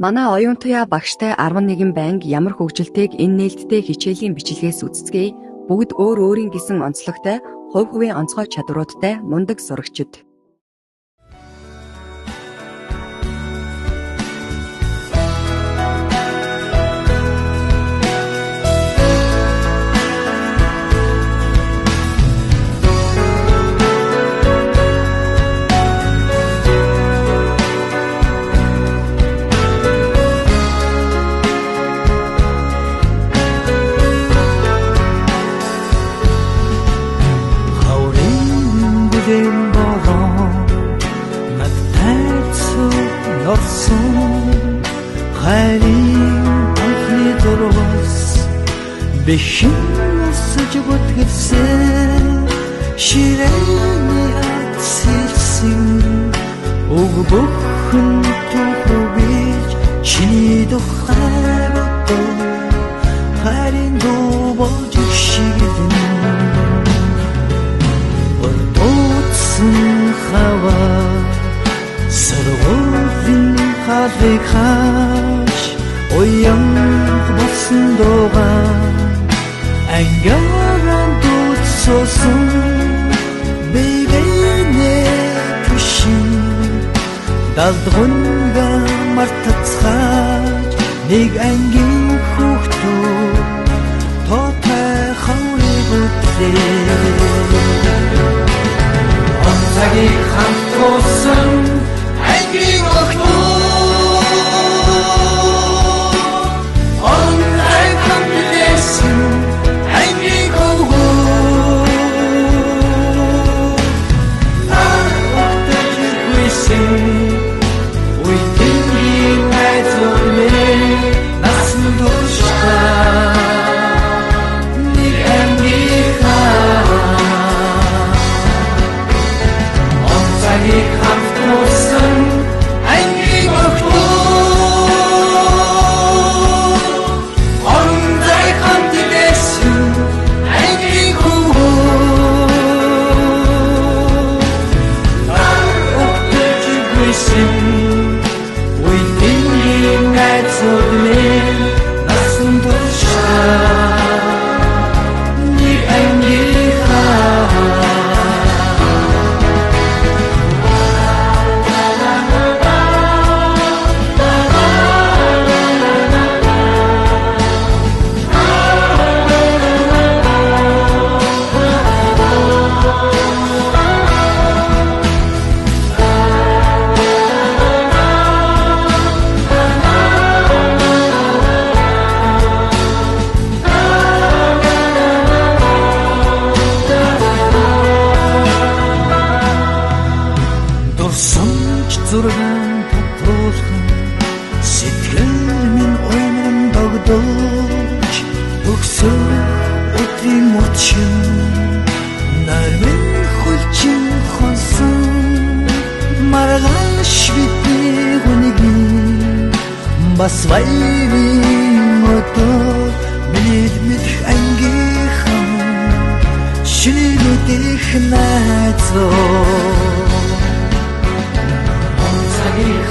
Манай оюун туяа багштай 11 банги ямар хөгжилтэйг энэ нээлттэй хичээлийн бичлэгээс үздэцгээе. Бүгд өөр өөрийн гэсэн онцлогтой, хувь хувийн онцгой чадваруудтай мундаг сурагчид. Бэхэн өсөж бүтгэлсэн ширээний атсэлсэн өг бүхэн тухубиж чиний тухай бодоо харин дубож шигдэн өрдөөцсөн хаваа сарвын халыг хаш оян болсон дуугаа ангааран дутсосон бэйбэнэ түшин далдгунга мартацхаач нэг ангийн хүүхдүү тоотой хаврыг үтлээ онцагийг хамтуулсан ангийн охтуу бас вайвин ото мэдмит ангихан шинэлүүдих найзуу онцагийн